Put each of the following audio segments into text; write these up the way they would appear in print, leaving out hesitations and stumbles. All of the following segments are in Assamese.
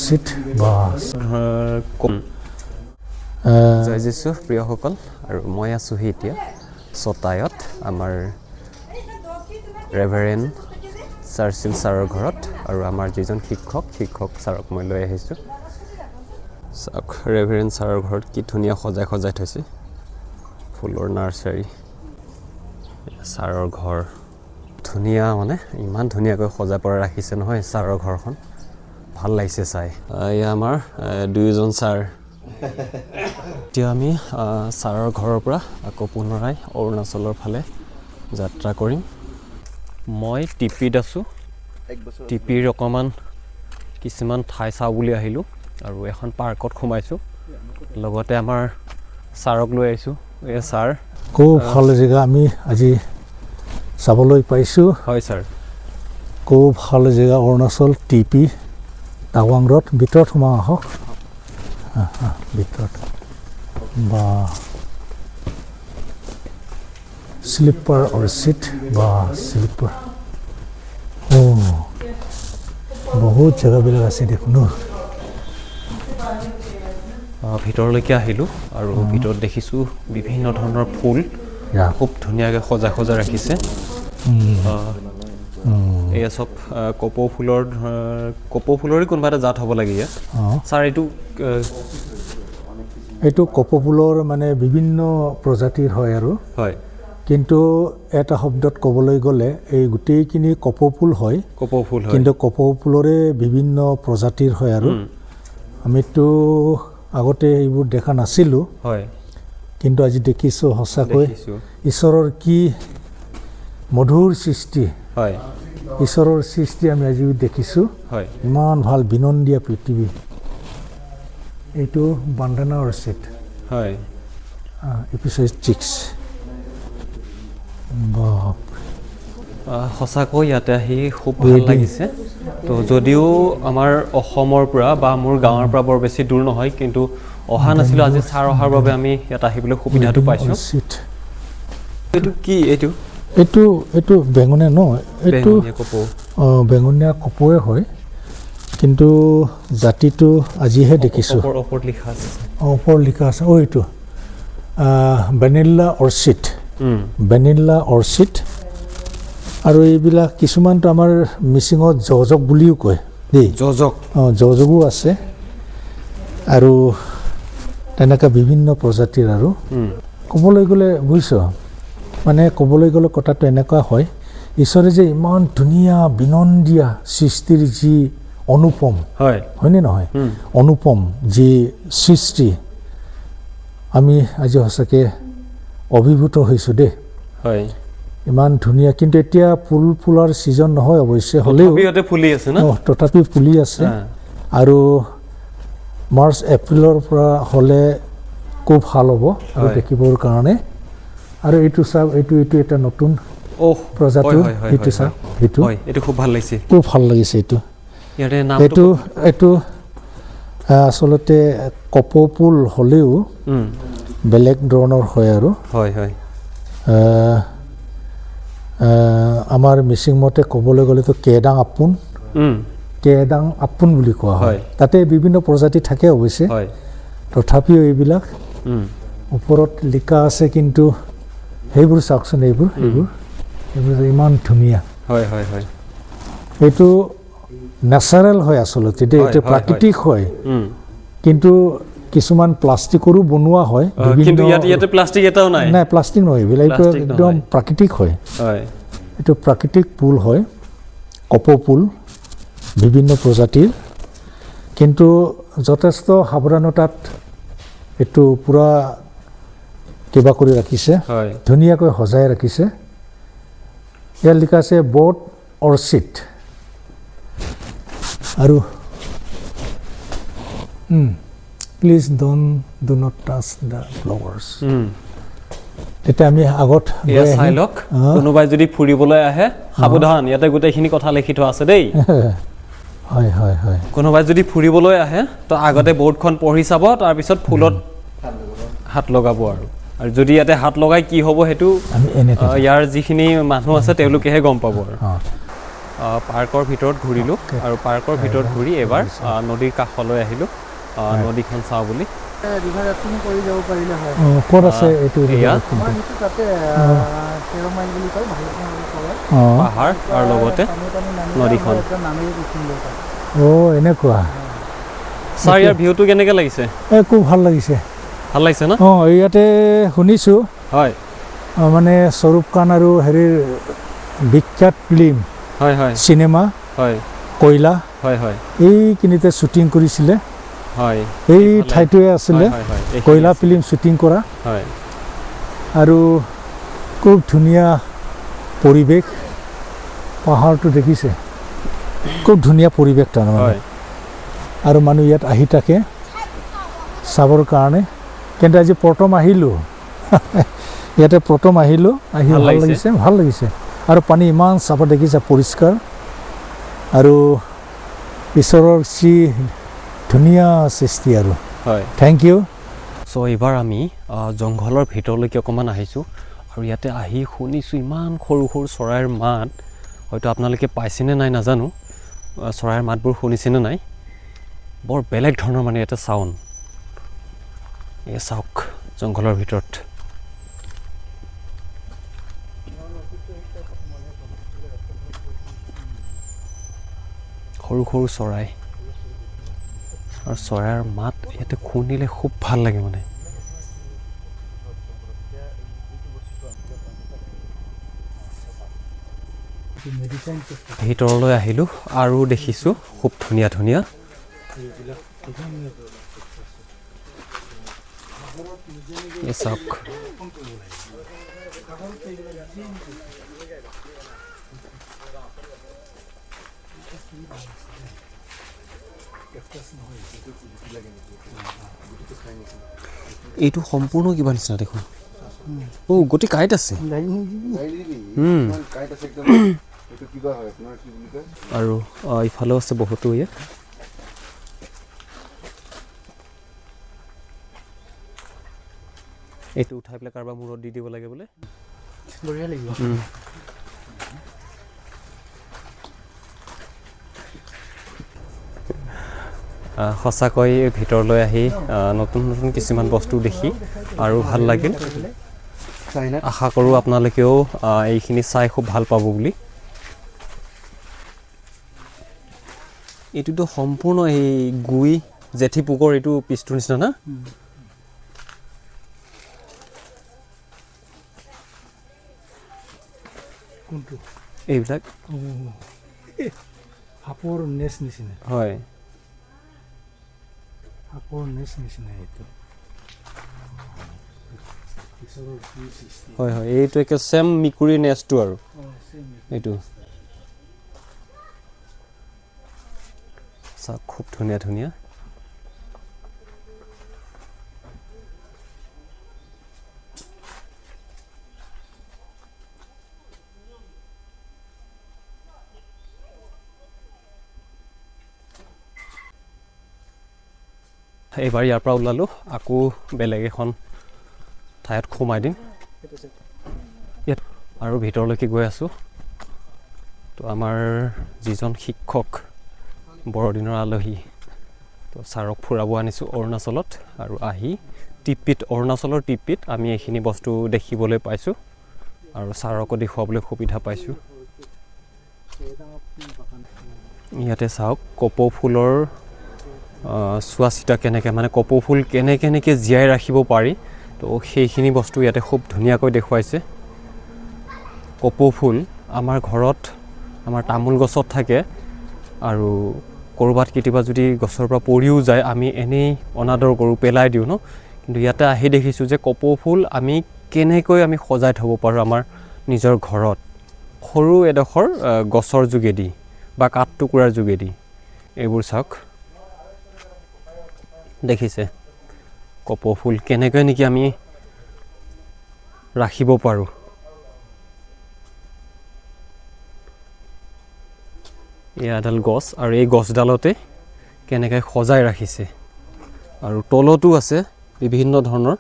অৰ্চিড বাছ জয় যীশু প্ৰিয়সকল আৰু মই আছোঁহি এতিয়া চতায়ত আমাৰ ৰেভাৰেণ্ড চাৰ্চিল ছাৰৰ ঘৰত আৰু আমাৰ যিজন শিক্ষক ছাৰক মই লৈ আহিছোঁ চাওক ৰেভাৰেণ্ড ছাৰৰ ঘৰত কি ধুনীয়া সজাই থৈছে ফুলৰ নাৰ্চাৰী ছাৰৰ ঘৰ ধুনীয়া মানে ইমান ধুনীয়াকৈ সজাই পৰা ৰাখিছে নহয় ছাৰৰ ঘৰখন ভাল লাগিছে চাই এয়া আমাৰ দুয়োজন ছাৰ এতিয়া আমি ছাৰৰ ঘৰৰ পৰা আকৌ পুনৰাই অৰুণাচলৰ ফালে যাত্ৰা কৰিম মই টিপিত আছোঁ টিপিৰ অকণমান কিছুমান ঠাই চাওঁ বুলি আহিলোঁ আৰু এখন পাৰ্কত সোমাইছোঁ লগতে আমাৰ ছাৰক লৈ আহিছোঁ এই ছাৰ খুব ভাল জেগা আমি আজি চাবলৈ পাইছোঁ হয় ছাৰ খুব ভাল জেগা অৰুণাচল টিপি টাৱাং ৰোড ভিতৰত সোমাওঁ আহক ভিতৰত বা স্লিপাৰ অৰ্চিড বা স্লিপাৰ বহুত জেগাবিলাক আছে দেখোন ভিতৰলৈকে আহিলোঁ আৰু ভিতৰত দেখিছোঁ বিভিন্ন ধৰণৰ ফুল খুব ধুনীয়াকৈ সজাই ৰাখিছে এয়া চব কপৌ ফুলৰে কোনোবা এটা জাত হ'ব লাগে ইয়াত ছাৰ এইটো কপৌ ফুলৰ মানে বিভিন্ন প্ৰজাতিৰ হয় আৰু হয় কিন্তু এটা শব্দত ক'বলৈ গ'লে এই গোটেইখিনি কপৌ ফুল হয় কিন্তু কপৌ ফুলৰে বিভিন্ন প্ৰজাতিৰ হয় আৰু আমিতো আগতে এইবোৰ দেখা নাছিলোঁ হয় কিন্তু আজি দেখিছোঁ সঁচাকৈ ঈশ্বৰৰ কি মধুৰ সৃষ্টি হয় ঈশ্বৰৰ সৃষ্টি আমি আজি দেখিছোঁ হয় ইমান ভাল বিনন্দীয়া পৃথিৱী এইটো বান্দানা অৰ্চিড হয় এপিছ'ড 6 সঁচাকৈ ইয়াতে আহি খুব ভাল লাগিছে তো যদিও আমাৰ অসমৰ পৰা বা মোৰ গাঁৱৰ পৰা বৰ বেছি দূৰ নহয় কিন্তু অহা নাছিলোঁ আজি ছাৰ অহাৰ বাবে আমি ইয়াত আহিবলৈ সুবিধাটো পাইছোঁ এইটো কি এইটো বেঙুনীয়া ন এইটো বেঙুনীয়া কপৌৱে হয় কিন্তু জাতিটো আজিহে দেখিছোঁ ওপৰত লিখা আছে এইটো ভেনিলা অৰ্চিড আৰু এইবিলাক কিছুমানটো আমাৰ মিচিঙত জজক বুলিও কয় দেই জজকো আছে আৰু তেনেকুৱা বিভিন্ন প্ৰজাতিৰ আৰু ক'বলৈ গ'লে বুজিছ মানে ক'বলৈ গ'লে কথাটো এনেকুৱা হয় ঈশ্বৰে যে ইমান ধুনীয়া বিনন্দীয়া সৃষ্টিৰ যি অনুপম হয়নে নহয় অনুপম যি সৃষ্টি আমি আজি সঁচাকৈ অভিভূত হৈছোঁ দেই হয় ইমান ধুনীয়া কিন্তু এতিয়া ফুলাৰ ছিজন নহয় অৱশ্যে হ'লেও তথাপি ফুলি আছে আৰু মাৰ্চ এপ্ৰিলৰ পৰা হ'লে খুব ভাল হ'ব আৰু দেখিবৰ কাৰণে আৰু এইটো চাওক এইটো এটা নতুন প্ৰজাতিৰ এইটো চাওক এইটো খুব ভাল লাগিছে এইটো আচলতে কপৌ ফুল হ'লেও বেলেগ ধৰণৰ হয় আৰু আমাৰ মিচিং মতে ক'বলৈ গ'লেতো কেদাং আপোন বুলি কোৱা হয় তাতে বিভিন্ন প্ৰজাতি থাকে অৱশ্যে তথাপিও এইবিলাক ওপৰত লিখা আছে কিন্তু সেইবোৰ চাওকচোন এইবোৰ ইমান ধুনীয়া এইটো নেচাৰেল হয় আচলতে দেই এইটো প্ৰাকৃতিক হয় কিন্তু কিছুমান প্লাষ্টিকৰো বনোৱা হয় নাই প্লাষ্টিক নহয় এইবিলাক এইটো একদম প্ৰাকৃতিক হয় এইটো প্ৰাকৃতিক ফুল হয় কপৌ ফুল বিভিন্ন প্ৰজাতিৰ কিন্তু যথেষ্ট সাৱধানতাত এইটো পূৰা কিবা কৰি ৰাখিছে ধুনীয়াকৈ সজাই ৰাখিছে ইয়াত লিখা আছে বট অৰ্চিড আৰু please do not touch the flowers তেতিয়া আমি আগত চাই লওক কোনোবাই যদি ফুৰিবলৈ আহে সাৱধান ইয়াতে গোটেইখিনি কথা লিখি থোৱা আছে দেই হয় কোনোবাই যদি ফুৰিবলৈ আহে তো আগতে বৰ্ডখন পঢ়ি চাব তাৰপিছত ফুলত হাত লগাব আৰু যদি ইয়াতে হাত লগাই কি হ'ব সেইটো ইয়াৰ যিখিনি মানুহ আছে তেওঁলোকেহে গম পাব আৰু পাৰ্কৰ ভিতৰত ঘূৰিলোঁ আৰু পাৰ্কৰ ভিতৰত ঘূৰি এবাৰ নদীৰ কাষলৈ আহিলোঁ নদীখন চাওঁ বুলি ৰিভাৰ ৰাফটিং কৰি যাব পাৰিলে হয় ক'ত আছে এইটো তাতে 13 মাইল বুলি কয় পাহাৰ আৰু লগতে নদীখন এনেকুৱা ছাৰ ইয়াৰ ভিউটো কেনেকৈ লাগিছে খুব ভাল লাগিছে ন ইয়াতে শুনিছোঁ হয় মানে স্বৰূপ খান আৰু হেৰিৰ বিখ্যাত ফিল্ম হয় হয় চিনেমা হয় কয়লা হয় হয় এইখিনিতে শ্বুটিং কৰিছিলে হয় এই ঠাইটোৱে আছিলে কয়লা ফিল্ম শ্বুটিং কৰা হয় আৰু খুব ধুনীয়া পৰিৱেশ পাহাৰটো দেখিছে খুব ধুনীয়া পৰিৱেশ তাৰমানে আৰু মানুহ ইয়াত আহি থাকে চাবৰ কাৰণে কিন্তু আজি প্ৰথম আহিলোঁ ইয়াতে প্ৰথম আহিলোঁ আহি ভাল লাগিছে আৰু পানী ইমান চাফা দেখিছে পৰিষ্কাৰ আৰু ঈশ্বৰৰ যি ধুনীয়া সৃষ্টি আৰু হয় থেংক ইউ চ' এইবাৰ আমি জংঘলৰ ভিতৰলৈকে অকণমান আহিছোঁ আৰু ইয়াতে আহি শুনিছোঁ ইমান সৰু সৰু চৰাইৰ মাত হয়তো আপোনালোকে পাইছেনে নাই নাজানো চৰাইৰ মাতবোৰ শুনিছেনে নাই বৰ বেলেগ ধৰণৰ মানে ইয়াতে চাউণ্ড এই চাওক জংঘলৰ ভিতৰত সৰু সৰু চৰাই আৰু চৰাইৰ মাত ইয়াতে শুনিলে খুব ভাল লাগে মানে ভিতৰলৈ আহিলোঁ আৰু দেখিছোঁ খুব ধুনীয়া ধুনীয়া এই চাওক এইটো সম্পূৰ্ণ কিবা নিচিনা দেখোন গোটেই কাঁইট আছে আৰু ইফালেও আছে বহুতো এইটো উঠাই পেলাই কাৰোবাৰ মূৰত দি দিব লাগে বোলে বঢ়িয়া লাগিব সঁচাকৈ ভিতৰলৈ আহি নতুন নতুন কিছুমান বস্তু দেখি আৰু ভাল লাগিল আশা কৰোঁ আপোনালোকেও এইখিনি চাই খুব ভাল পাব বুলি এইটোতো সম্পূৰ্ণ এই গুই জেঠি পোকৰ এইটো পিছটোৰ নিচিনা না কোনটো এইবিলাক সাপৰ নেচ নিচিনা হয় সাপৰ নেচ নিচিনা এইটো হয় হয় এইটো একে চেম মিকুৰীৰ নেচটো আৰু এইটো চাওক খুব ধুনীয়া ধুনীয়া এইবাৰ ইয়াৰ পৰা ওলালোঁ আকৌ বেলেগ এখন ঠাইত সোমাই দিম ইয়াত আৰু ভিতৰলৈকে গৈ আছোঁ তো আমাৰ যিজন শিক্ষক বৰদিনৰ আলহী তো ছাৰক ফুৰাব আনিছোঁ অৰুণাচলত আৰু আহি টিপিত অৰুণাচলৰ টিপিত আমি এইখিনি বস্তু দেখিবলৈ পাইছোঁ আৰু ছাৰকো দেখুৱাবলৈ সুবিধা পাইছোঁ ইয়াতে চাওক কপৌ ফুলৰ চোৱা চিতা কেনেকৈ মানে কপৌ ফুল কেনেকৈ জীয়াই ৰাখিব পাৰি তো সেইখিনি বস্তু ইয়াতে খুব ধুনীয়াকৈ দেখুৱাইছে কপৌ ফুল আমাৰ ঘৰত আমাৰ তামোল গছত থাকে আৰু ক'ৰবাত কেতিয়াবা যদি গছৰ পৰা পৰিও যায় আমি এনেই অনাদৰ কৰোঁ পেলাই দিওঁ ন কিন্তু ইয়াতে আহি দেখিছোঁ যে কপৌ ফুল আমি কেনেকৈ আমি সজাই থ'ব পাৰোঁ আমাৰ নিজৰ ঘৰত সৰু এডোখৰ গছৰ যোগেদি বা কাঠ টুকুৰাৰ যোগেদি এইবোৰ চাওক দেখিছে কপৌ ফুল কেনেকৈ নেকি আমি ৰাখিব পাৰোঁ এডাল গছ আৰু এই গছডালতে কেনেকৈ সজাই ৰাখিছে আৰু তলতো আছে বিভিন্ন ধৰণৰ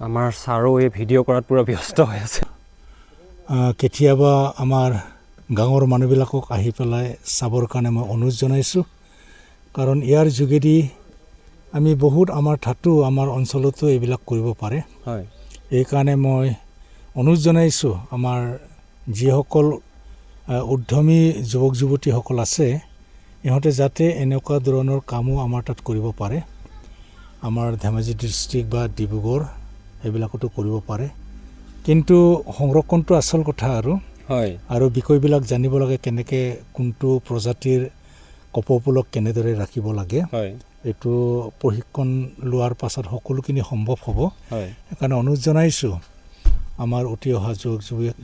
আমাৰ ছাৰো এই ভিডিঅ' কৰাত পুৰা ব্যস্ত হৈ আছে কেতিয়াবা আমাৰ গাঁৱৰ মানুহবিলাকক আহি পেলাই চাবৰ কাৰণে মই অনুৰোধ জনাইছোঁ কাৰণ ইয়াৰ যোগেদি আমি বহুত আমাৰ ঠাটো আমাৰ অঞ্চলতো এইবিলাক কৰিব পাৰে হয় এইকাৰণে মই অনুৰোধ জনাইছোঁ আমাৰ যিসকল উদ্যমী যুৱক যুৱতীসকল আছে ইহঁতে যাতে এনেকুৱা ধৰণৰ কামো আমাৰ তাত কৰিব পাৰে আমাৰ ধেমাজি ডিষ্ট্ৰিক্ট বা ডিব্ৰুগড় এইবিলাকতো কৰিব পাৰে কিন্তু সংৰক্ষণটো আচল কথা আৰু বিষয়বিলাক জানিব লাগে কেনেকৈ কোনটো প্ৰজাতিৰ কপৌফুলক কেনেদৰে ৰাখিব লাগে এইটো প্ৰশিক্ষণ লোৱাৰ পাছত সকলোখিনি সম্ভৱ হ'ব সেইকাৰণে অনুৰোধ জনাইছোঁ আমাৰ উঠি অহা যুৱক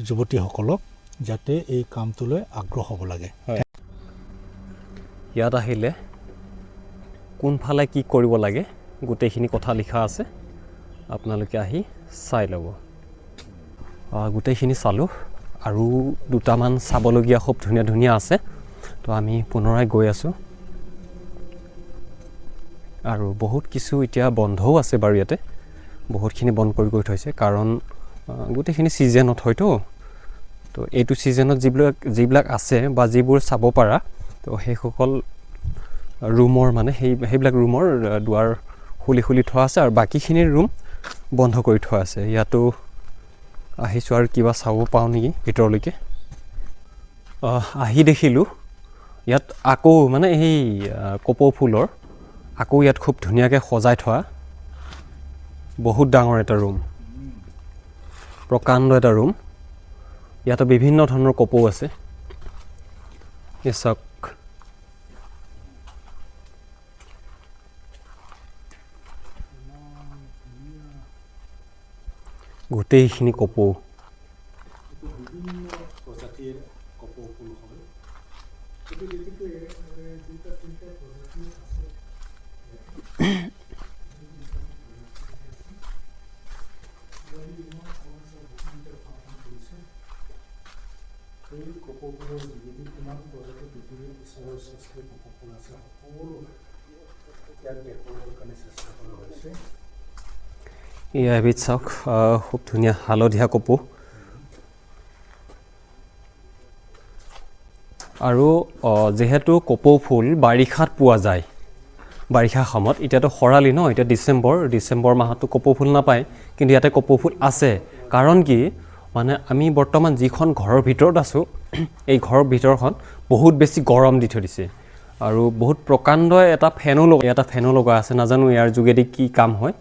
যুৱতীসকলক যাতে এই কামটোলৈ আগ্ৰহ হ'ব লাগে ইয়াত আহিলে কোনফালে কি কৰিব লাগে গোটেইখিনি কথা লিখা আছে আপোনালোকে আহি চাই ল'ব গোটেইখিনি চালোঁ আৰু দুটামান চাবলগীয়া খুব ধুনীয়া ধুনীয়া আছে তো আমি পুনৰাই গৈ আছোঁ আৰু বহুত কিছু এতিয়া বন্ধও আছে বাৰু ইয়াতে বহুতখিনি বন্ধ কৰি থৈছে কাৰণ গোটেইখিনি ছিজনত হয়তো তো এইটো ছিজনত যিবিলাক আছে বা যিবোৰ চাব পাৰা তো সেইসকল ৰুমৰ মানে সেইবিলাক ৰুমৰ দুৱাৰ খুলি থোৱা আছে আৰু বাকীখিনিৰ ৰুম বন্ধ কৰি থোৱা আছে ইয়াতো আহিছোঁ আৰু কিবা চাব পাওঁ নেকি ভিতৰলৈকে আহি দেখিলোঁ ইয়াত আকৌ মানে সেই কপৌ ফুলৰ আকৌ ইয়াত খুব ধুনীয়াকৈ সজাই থোৱা বহুত ডাঙৰ এটা ৰুম প্ৰকাণ্ড এটা ৰুম ইয়াতো বিভিন্ন ধৰণৰ কপৌ আছে এই চাওক গোটেইখিনি কপৌ এয়া এবিধ চাওক খুব ধুনীয়া হালধীয়া কপৌ আৰু যিহেতু কপৌ ফুল বাৰিষাত পোৱা যায় বাৰিষা সময়ত এতিয়াতো খৰালি ন এতিয়া ডিচেম্বৰ মাহতো কপৌ ফুল নাপায় কিন্তু ইয়াতে কপৌ ফুল আছে কাৰণ কি মানে আমি বৰ্তমান যিখন ঘৰৰ ভিতৰত আছোঁ এই ঘৰৰ ভিতৰখন বহুত বেছি গৰম দি থৈ দিছে আৰু বহুত প্ৰকাণ্ড এটা ফেনো লগা আছে নাজানো ইয়াৰ যোগেদি কি কাম হয়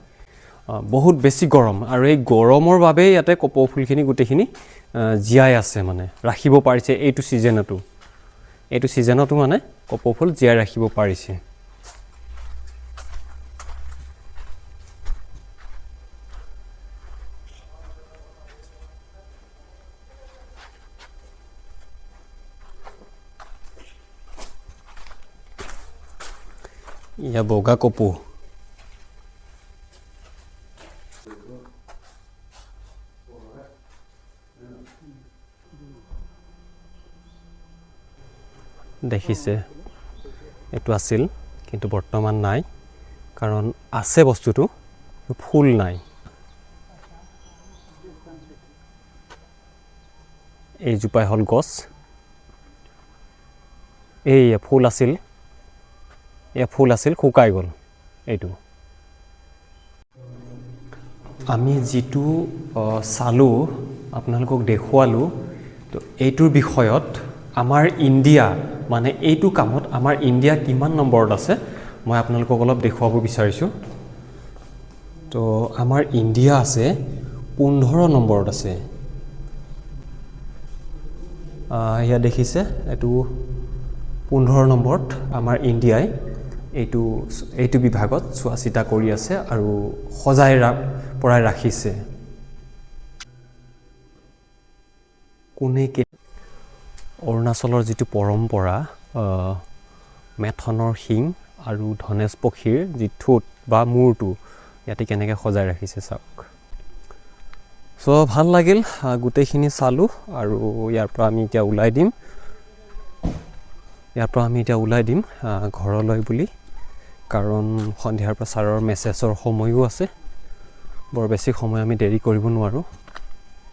বহুত বেছি গৰম আৰু এই গৰমৰ বাবে ইয়াতে কপৌ ফুলখিনি গোটেইখিনি জীয়াই আছে মানে ৰাখিব পাৰিছে এইটো ছিজনতো মানে কপৌ ফুল জীয়াই ৰাখিব পাৰিছে ইয়া বগা কপৌ দেখিছে এইটো আছিল কিন্তু বৰ্তমান নাই কাৰণ আছে বস্তুটো ফুল নাই এইজোপাই হ'ল গছ এই ফুল আছিল শুকাই গ'ল এইটো আমি যিটো চালোঁ আপোনালোকক দেখুৱালোঁ তো এইটোৰ বিষয়ত আমাৰ ইণ্ডিয়া মানে এইটো কামত আমাৰ ইণ্ডিয়া কিমান নম্বৰত আছে মই আপোনালোকক অলপ দেখুৱাব বিচাৰিছোঁ তো আমাৰ ইণ্ডিয়া আছে 15 নম্বৰত আছে ইয়া দেখিছে এইটো 15 নম্বৰত আমাৰ ইণ্ডিয়াই এইটো বিভাগত চোৱা চিতা কৰি আছে আৰু সজাই পৰাই ৰাখিছে কোনে অৰুণাচলৰ যিটো পৰম্পৰা মেথনৰ শিং আৰু ধনেশ পক্ষীৰ যি ঠোঁট বা মূৰটো ইয়াতে কেনেকৈ সজাই ৰাখিছে চাওক চ' ভাল লাগিল গোটেইখিনি চালোঁ আৰু ইয়াৰ পৰা আমি এতিয়া ওলাই দিম ঘৰলৈ বুলি কাৰণ সন্ধিয়াৰ পৰা ছাৰৰ মেছেজৰ সময়ো আছে বৰ বেছি সময় আমি দেৰি কৰিব নোৱাৰোঁ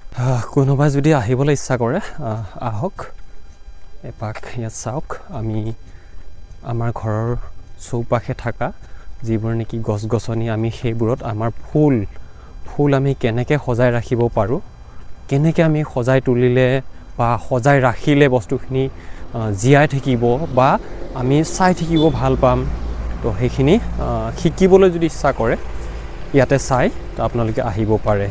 কোনোবাই যদি আহিবলৈ ইচ্ছা কৰে আহক, এপাক ইয়াত চাওক। আমি আমাৰ ঘৰৰ চৌপাশে থকা যিবোৰ নেকি গছ গছনি, আমি সেইবোৰত আমাৰ ফুল আমি কেনেকৈ সজাই ৰাখিব পাৰোঁ, কেনেকৈ আমি সজাই তুলিলে বা সজাই ৰাখিলে বস্তুখিনি জীয়াই থাকিব বা আমি চাই থাকিব ভাল পাম। তো সেইখিনি শিকিবলৈ যদি ইচ্ছা কৰে ইয়াতে চাই তো আপোনালোকে আহিব পাৰে।